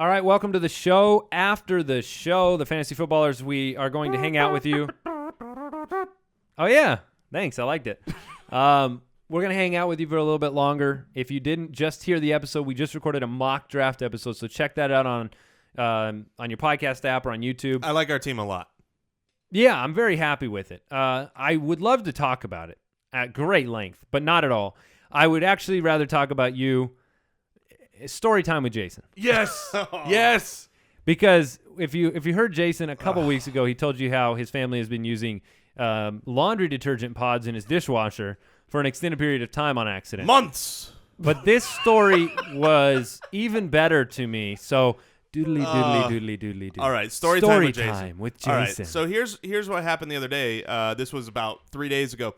All right, welcome to the show. After the show, the Fantasy Footballers, we are going to hang out with you. Oh, yeah. Thanks. I liked it. We're going to hang out with you for a little bit longer. If you didn't just hear the episode, we just recorded a mock draft episode, so check that out on your podcast app or on YouTube. I like our team a lot. Yeah, I'm very happy with it. I would love to talk about it at great length, but not at all. I would actually rather talk about you. Story time with Jason. Yes. Yes. Because if you heard Jason a couple weeks ago, he told you how his family has been using laundry detergent pods in his dishwasher for an extended period of time on accident. Months. But this story was even better to me. So doodly. All right, story time with Jason. All right, so here's what happened the other day. This was about 3 days ago.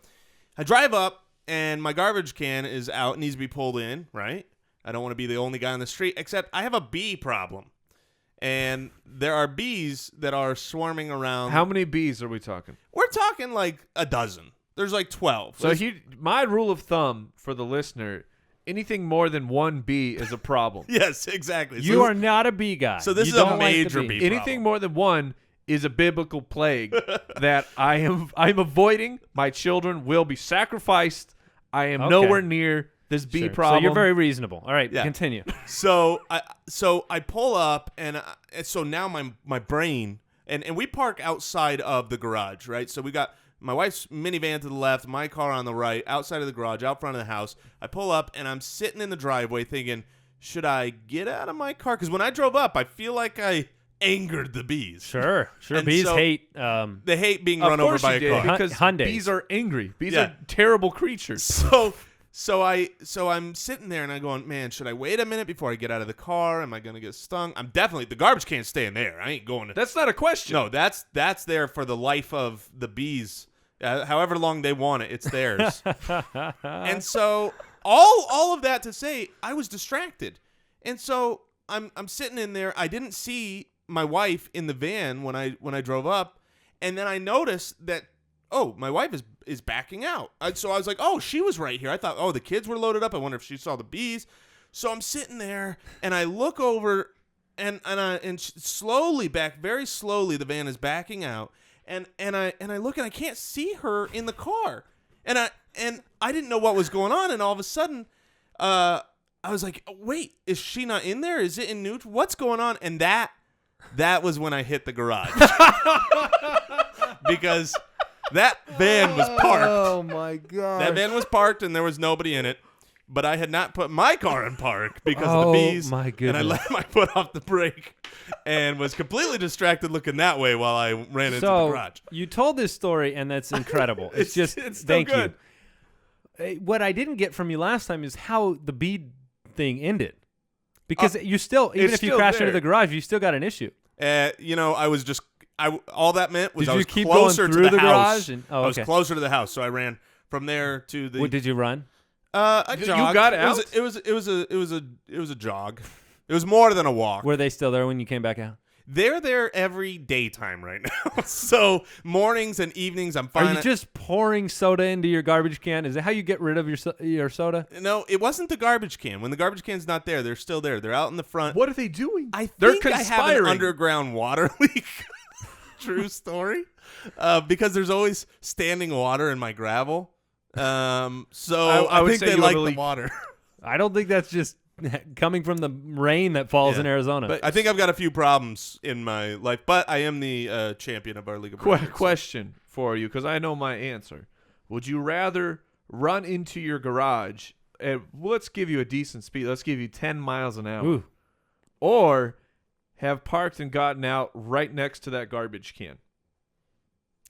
I drive up, and my garbage can is out, needs to be pulled in, right? I don't want to be the only guy on the street, except I have a bee problem. And there are bees that are swarming around. How many bees are we talking? We're talking like a dozen. There's like 12. So my rule of thumb for the listener, anything more than one bee is a problem. Yes, exactly. You are not a bee guy. So this you is a don't like the major bee problem. Anything more than one is a biblical plague that I'm avoiding. My children will be sacrificed. I am nowhere near this bee problem. So you're very reasonable. All right, Yeah. continue. So I pull up, and so now my brain, and we park outside of the garage, right? So we got my wife's minivan to the left, my car on the right, outside of the garage, out front of the house. I pull up, and I'm sitting in the driveway thinking, should I get out of my car? Because when I drove up, I feel like I angered the bees. Sure. And Bees so- hate. They hate being Of run over course by you a did, car. because Hyundais. bees are angry. Bees Yeah. are terrible creatures. So I'm sitting there and I'm going, man, should I wait a minute before I get out of the car? Am I gonna get stung? I'm definitely the garbage can's staying there. I ain't going to. That's not a question. No, that's there for the life of the bees. However long they want it, it's theirs. And so all of that to say, I was distracted, and so I'm sitting in there. I didn't see my wife in the van when I drove up, and then I noticed that my wife is backing out. So I was like, she was right here. I thought, the kids were loaded up. I wonder if she saw the bees. So I'm sitting there and I look over and slowly very slowly the van is backing out. And I look and I can't see her in the car. And I didn't know what was going on. And all of a sudden, I was like, wait, is she not in there? Is it in neutral? What's going on? And that was when I hit the garage. Because that van was parked. Oh my god. That van was parked and there was nobody in it. But I had not put my car in park because of the bees. My goodness. And I let my foot off the brake and was completely distracted looking that way while I ran into the garage. You told this story, and that's incredible. It's just still thank good. you. What I didn't get from you last time is how the bee thing ended. Because you still, even it's if you still crashed there. into the garage, you still got an issue. I was just all that meant was Did I you was keep closer going to through the the house. garage? I was Okay. closer to the house, so I ran from there to the. What, did you run? I You jogged. got out? It was a jog. It was more than a walk. Were they still there when you came back out? They're there every daytime right now. So mornings and evenings, I'm fine. Are you just pouring soda into your garbage can? Is that how you get rid of your soda? No, it wasn't the garbage can. When the garbage can's not there, they're still there. They're out in the front. What are they doing? They're conspiring. I have an underground water leak. True story. Because there's always standing water in my gravel. So I would think say they you have like a the leak. water. I don't think that's just coming from the rain that falls Yeah. in Arizona. But- I think I've got a few problems in my life, but I am the champion of our League of Brothers. Question for you, because I know my answer. Would you rather run into your garage at, let's give you a decent speed, let's give you 10 miles an hour, Ooh. or have parked and gotten out right next to that garbage can?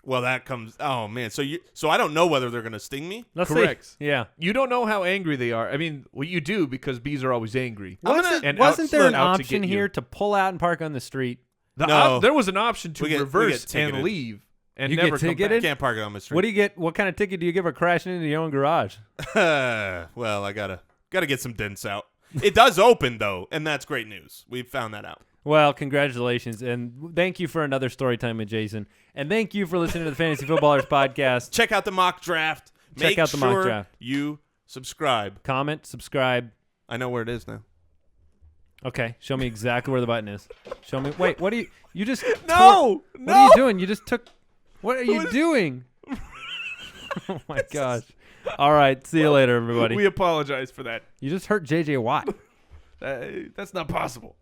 Well, that comes. Oh man, so I don't know whether they're gonna sting me. Let's Correct. see. Yeah. You don't know how angry they are. I mean, well, you do, because bees are always angry. And Wasn't there an out to option get you. here to pull out and park on the street? No. There was an option to We get reverse ticketed. and leave and You never get come ticketed? back. Can't park it on my street. What do you get? What kind of ticket do you give for crashing into your own garage? Well, I gotta get some dents out. It does open though, and that's great news. We've found that out. Well, congratulations, and thank you for another story time with Jason, and thank you for listening to the Fantasy Footballers podcast. Check out the mock draft. Check out the mock sure draft. You subscribe. Comment, subscribe. I know where it is now. Okay, show me exactly where the button is. Show me. Wait, what are you? You just No, What are you doing? You just took. What are you doing? Oh my gosh! All right, see you later, everybody. We apologize for that. You just hurt JJ Watt. That's not possible.